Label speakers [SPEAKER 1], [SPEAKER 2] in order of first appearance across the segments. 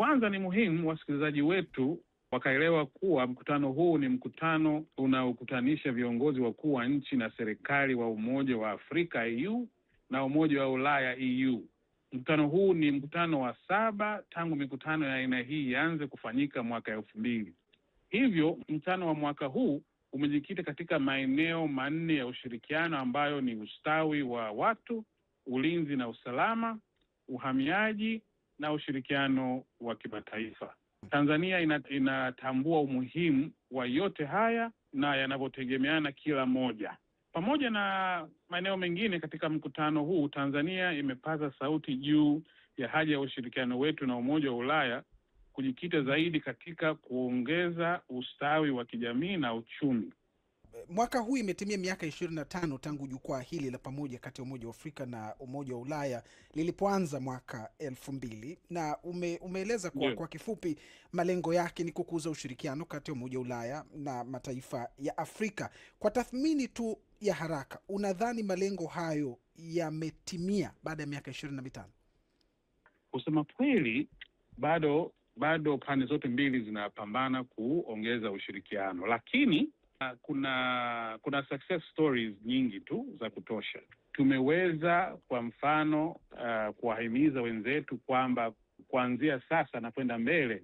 [SPEAKER 1] Kwanza ni muhimu wasikilizaji wetu wakaelewa kuwa mkutano huu ni mkutano unaokutanisha viongozi wakuu wa nchi na serikali wa Umoja wa Afrika EU na Umoja wa Ulaya EU. Mkutano huu ni mkutano wa 7 tangu mikutano ya aina hii ianze kufanyika mwaka 2000. Hivyo mkutano wa mwaka huu umejikita katika maeneo 4 ya ushirikiano ambayo ni ustawi wa watu, ulinzi na usalama, uhamiaji na ushirikiano wa kimataifa. Tanzania inatambua umuhimu wa yote haya na yanavyotegemeana kila moja. Pamoja na maeneo mengine katika mkutano huu, Tanzania imepaza sauti juu ya haja ya ushirikiano wetu na Umoja wa Ulaya kujikita zaidi katika kuongeza ustawi wa kijamii na uchumi.
[SPEAKER 2] Mwaka huu imetimia miaka 25 tangu jukwaa hili la pamoja kati ya Umoja wa Afrika na Umoja wa Ulaya lilipoanza mwaka 2000, na umeeleza kwa kifupi malengo yake ni kukuza ushirikiano kati ya Umoja wa Ulaya na mataifa ya Afrika. Kwa tathmini tu ya haraka, unadhani malengo hayo yametimia baada ya miaka 25?
[SPEAKER 1] Kusema kweli, bado pande zote mbili zinapambana kuongeza ushirikiano, lakini kuna success stories nyingi tu za kutosha. Tumeweza kwa mfano kuwahimiza wenzetu kwamba kuanzia sasa na kwenda mbele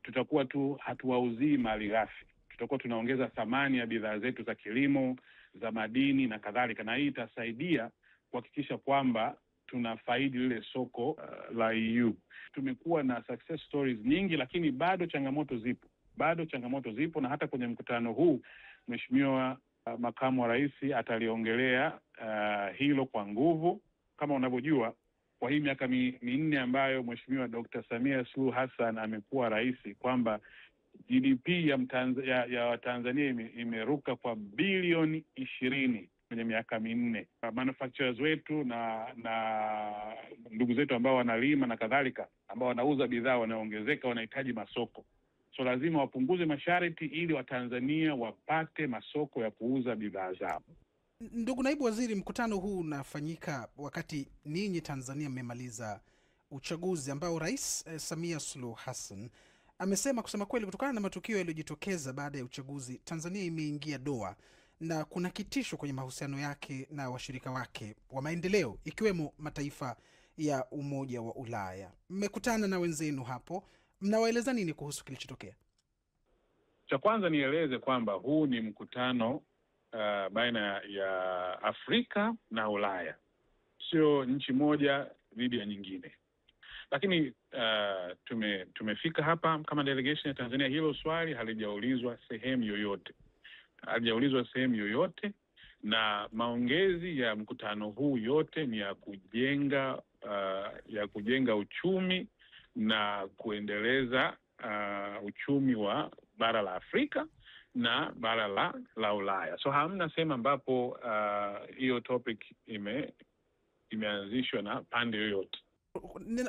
[SPEAKER 1] tutakuwa tu hatuwauzii malighafi. Tutakuwa tunaongeza thamani ya bidhaa zetu za kilimo, za madini na kadhalika, na hii itasaidia kuhakikisha kwamba tunafaidi lile soko la EU. Tumekuwa na success stories nyingi, lakini bado changamoto zipo na hata kwenye mkutano huu Mheshimiwa Makamu wa Rais ataliongelea hilo kwa nguvu. Kama unavyojua, kwa hii miaka 4 ambayo Mheshimiwa Dr. Samia Suluhu Hassan amekuwa rais, kwamba GDP ya Tanzania imeruka kwa bilioni 20 kwenye miaka 4. Manufacturers wetu na ndugu zetu ambao wanalima na kadhalika, ambao wanauza bidhaa wanaongezeka, wanahitaji masoko. So lazima wapunguze masharti ili Watanzania wapate masoko ya kuuza bidhaa zao.
[SPEAKER 2] Ndugu Naibu Waziri, mkutano huu unafanyika wakati ninyi Tanzania mmemaliza uchaguzi ambao Rais Samia Suluhu Hassan amesema kusema kweli, kutokana na matukio yaliyojitokeza baada ya uchaguzi, Tanzania imeingia doa na kuna kitisho kwenye mahusiano yake na washirika wake wa maendeleo ikiwemo mataifa ya Umoja wa Ulaya. Mmekutana na wenzenu hapo, mnawaeleza nini kuhusu kilichotokea?
[SPEAKER 1] Cha kwanza nieleze kwamba huu ni mkutano baina ya Afrika na Ulaya, sio nchi moja dhidi ya nyingine. Lakini tumefika hapa kama delegation ya Tanzania. Hilo swali halijaulizwa sehemu yoyote, na maongezi ya mkutano huu yote ni ya kujenga uchumi na kuendeleza uchumi wa bara la Afrika na bara la Ulaya. So hamna sehemu ambapo hiyo topic imeanzishwa na pande yoyote.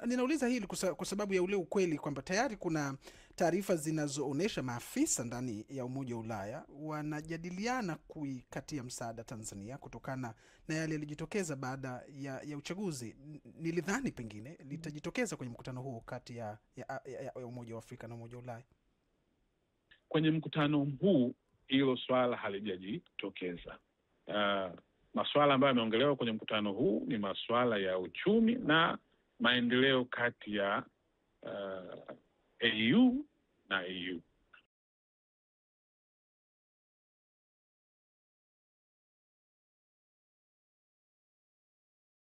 [SPEAKER 2] Ninauliza hili kwa sababu ya ule ukweli kwamba tayari kuna taarifa zinazoonesha maafisa ndani ya Umoja wa Ulaya wanajadiliana kuikatia msaada Tanzania kutokana na yale yalijitokeza baada ya uchaguzi. Nilidhani pengine litajitokeza kwenye mkutano huu kati ya Umoja wa Afrika na Umoja wa Ulaya.
[SPEAKER 1] Kwenye mkutano huu hilo swala halijajitokeza. Masuala ambayo yameongelewa kwenye mkutano huu ni masuala ya uchumi na maendeleo kati ya EU na EU.